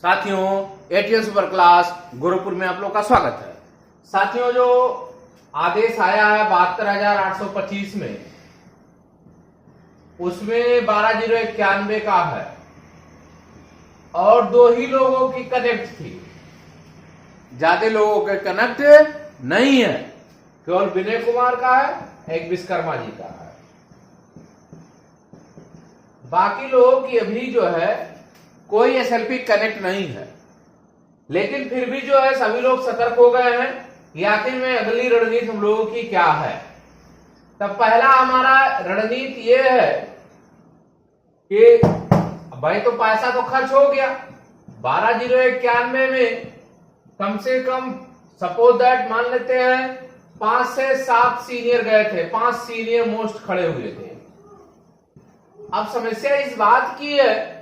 साथियों, ATN super class Gorakhpur में आप लोग का स्वागत है। साथियों, जो आदेश आया है 72,825 में, उसमें 12,091 का है और 2 ही लोगों की कनेक्ट थी, ज्यादा लोगों के कनेक्ट नहीं है। केवल विनय कुमार का है, एक विश्वकर्मा जी का है। बाकी लोगों की अभी जो है कोई एसएलपी कनेक्ट नहीं है, लेकिन फिर भी जो है सभी लोग सतर्क हो गए हैं कि आखिर में अगली रणनीति हम लोगों की क्या है। तब पहला हमारा रणनीति ये है कि भाई तो पैसा तो खर्च हो गया 12,091 में, कम से कम सपोज दैट मान लेते हैं 5 से 7 सीनियर गए थे, 5 सीनियर मोस्ट खड़े हुए थे। अब समस्या इस बात की है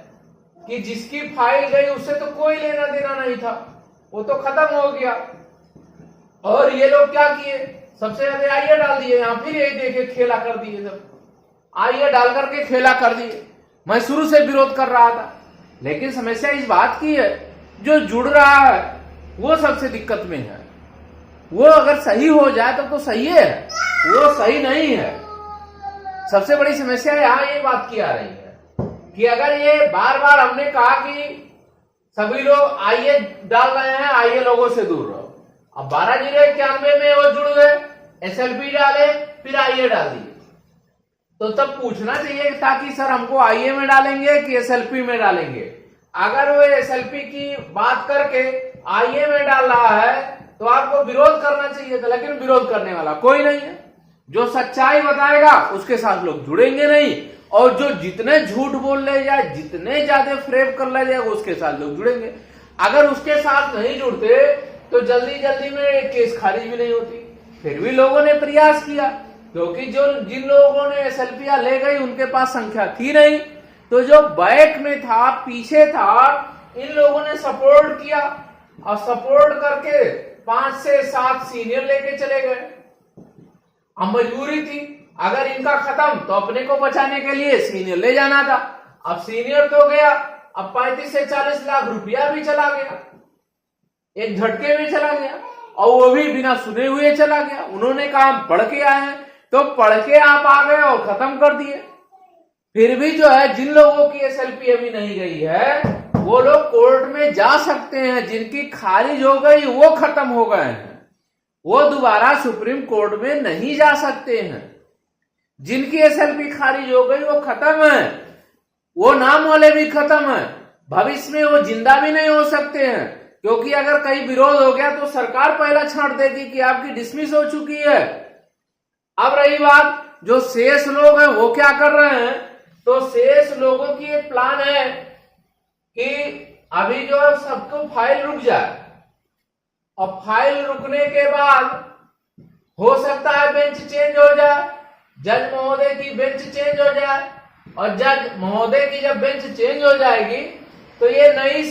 कि जिसकी फाइल गई उससे तो कोई लेना देना नहीं था, वो तो खत्म हो गया। और ये लोग क्या किए, सबसे ज्यादा आइए डाल दिए, यहां फिर यही देखे खेला कर दिए, सब आइए डाल करके खेला कर दिए। मैं शुरू से विरोध कर रहा था, लेकिन समस्या इस बात की है जो जुड़ रहा है वो सबसे दिक्कत में है। वो अगर सही हो जाए तो सही है, वो सही नहीं है। सबसे बड़ी समस्या यहां ये बात की आ रही है कि अगर ये बार बार हमने कहा कि सभी लोग आइए डाल रहे हैं, आइए लोगों से दूर रहो। अब 12,091 में वो जुड़ गए, एसएलपी डाले, फिर आइए डाल दिए, तो तब पूछना चाहिए था कि सर हमको आइए में डालेंगे कि एसएलपी में डालेंगे। अगर वो एसएलपी की बात करके आइए में डाल रहा है तो आपको विरोध करना चाहिए था, लेकिन विरोध करने वाला कोई नहीं है। जो सच्चाई बताएगा उसके साथ लोग जुड़ेंगे नहीं, और जो जितने झूठ बोल ले जाए, जितने ज्यादा फ्रेब कर ले जाए, उसके साथ लोग जुड़ेंगे। अगर उसके साथ नहीं जुड़ते तो जल्दी जल्दी में केस खारिज भी नहीं होती। फिर भी लोगों ने प्रयास किया, क्योंकि जो जिन लोगों ने एसएलपी ले गई उनके पास संख्या थी नहीं, तो जो बैक में था, पीछे था, इन लोगों ने सपोर्ट किया और सपोर्ट करके 5 से 7 सीनियर लेके चले गए। अब मजबूरी थी, अगर इनका खत्म तो अपने को बचाने के लिए सीनियर ले जाना था। अब सीनियर तो गया, अब 35 से 40 लाख रुपया भी चला गया, एक झटके में चला गया, और वो भी बिना सुने हुए चला गया। उन्होंने कहा हम पढ़ के आए हैं, तो पढ़ के आप आ गए और खत्म कर दिए। फिर भी जो है जिन लोगों की एसएलपी अभी नहीं गई है वो लोग कोर्ट में जा सकते हैं, जिनकी खारिज हो गई वो खत्म हो गए हैं, वो दोबारा सुप्रीम कोर्ट में नहीं जा सकते हैं। जिनकी एसएलपी खारिज हो गई वो खत्म है, वो नाम वाले भी खत्म है, भविष्य में वो जिंदा भी नहीं हो सकते हैं, क्योंकि अगर कहीं विरोध हो गया तो सरकार पहला छांट देगी कि आपकी डिसमिस हो चुकी है। अब रही बात जो शेष लोग हैं वो क्या कर रहे हैं, तो शेष लोगों की एक प्लान है कि अभी जो सबको फाइल रुक जाए, और फाइल रुकने के बाद हो सकता है बेंच चेंज हो जाए, जज महोदय की बेंच चेंज हो जाए, और जज महोदय की जब बेंच चेंज हो जाएगी तो ये नई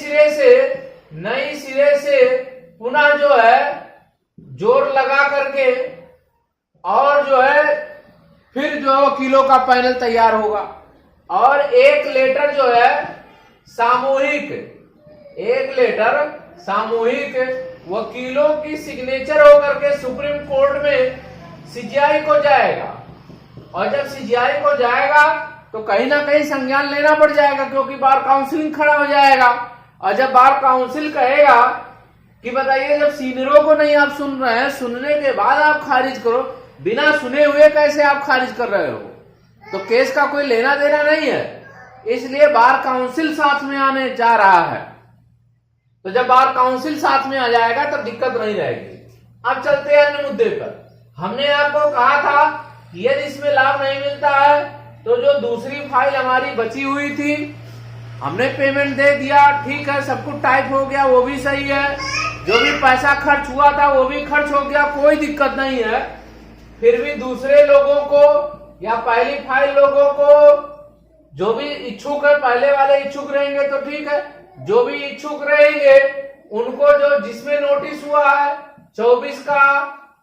सिरे से पुनः जो है जोर लगा करके और जो है फिर जो वकीलों का पैनल तैयार होगा, और एक लेटर जो है सामूहिक वकीलों की सिग्नेचर होकर के सुप्रीम कोर्ट में सीजीआई को जाएगा। और जब सीजीआई को जाएगा तो कहीं ना कहीं संज्ञान लेना पड़ जाएगा, क्योंकि बार काउंसिल खड़ा हो जाएगा। और जब बार काउंसिल कहेगा कि बताइए जब सीनियरों को नहीं आप सुन रहे हैं, सुनने के बाद आप खारिज करो, बिना सुने हुए कैसे आप खारिज कर रहे हो, तो केस का कोई लेना देना नहीं है। इसलिए बार काउंसिल साथ में आने जा रहा है, तो जब बार काउंसिल साथ में आ जाएगा तब दिक्कत नहीं रहेगी। अब चलते हैं अन्य मुद्दे पर। हमने आपको कहा था कि यदि इसमें लाभ नहीं मिलता है तो जो दूसरी फाइल हमारी बची हुई थी हमने पेमेंट दे दिया, ठीक है, सब कुछ टाइप हो गया, वो भी सही है। जो भी पैसा खर्च हुआ था वो भी खर्च हो गया, कोई दिक्कत नहीं है। फिर भी दूसरे लोगों को या पहली फाइल लोगों को, जो भी इच्छुक है, पहले वाले इच्छुक रहेंगे तो ठीक है, जो भी इच्छुक रहेंगे उनको जो जिसमें नोटिस हुआ है 24 का,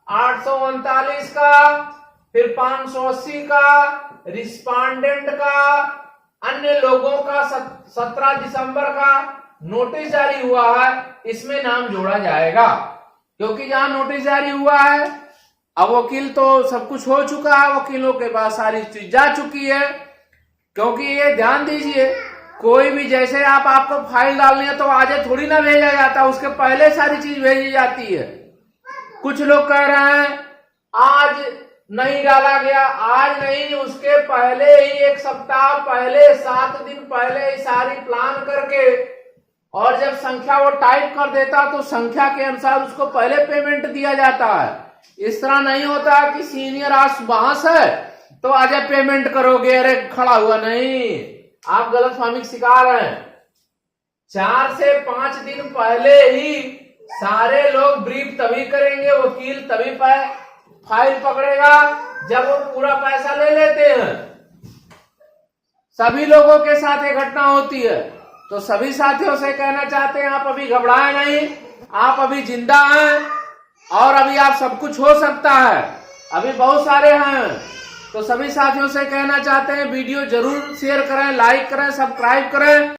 839 का, फिर 580 का, रिस्पांडेंट का, अन्य लोगों का 17 दिसंबर का नोटिस जारी हुआ है, इसमें नाम जोड़ा जाएगा। क्योंकि जहां नोटिस जारी हुआ है, अब वकील तो सब कुछ हो चुका है, वकीलों के पास सारी चीज जा चुकी है। क्योंकि ये ध्यान दीजिए, कोई भी जैसे आपको फाइल डालनी है तो आज थोड़ी ना भेजा जाता, उसके पहले सारी चीज भेजी जाती है। कुछ लोग कह रहे हैं आज नहीं डाला गया, आज नहीं, उसके पहले ही 1 सप्ताह पहले, 7 दिन पहले सारी प्लान करके, और जब संख्या वो टाइप कर देता तो संख्या के अनुसार उसको पहले पेमेंट दिया जाता है। इस तरह नहीं होता कि सीनियर आज बहस है तो आज पेमेंट करोगे, अरे खड़ा हुआ, नहीं, आप गलतफहमी का शिकार हैं। 4 से 5 दिन पहले ही सारे लोग ब्रीफ तभी करेंगे, वकील तभी फाइल पकड़ेगा जब वो पूरा पैसा ले लेते हैं। सभी लोगों के साथ ये घटना होती है। तो सभी साथियों से कहना चाहते हैं, आप अभी घबराएं नहीं, आप अभी जिंदा हैं और अभी आप सब कुछ हो सकता है, अभी बहुत सारे हैं। तो सभी साथियों से कहना चाहते हैं वीडियो जरूर शेयर करें, लाइक करें, सब्सक्राइब करें।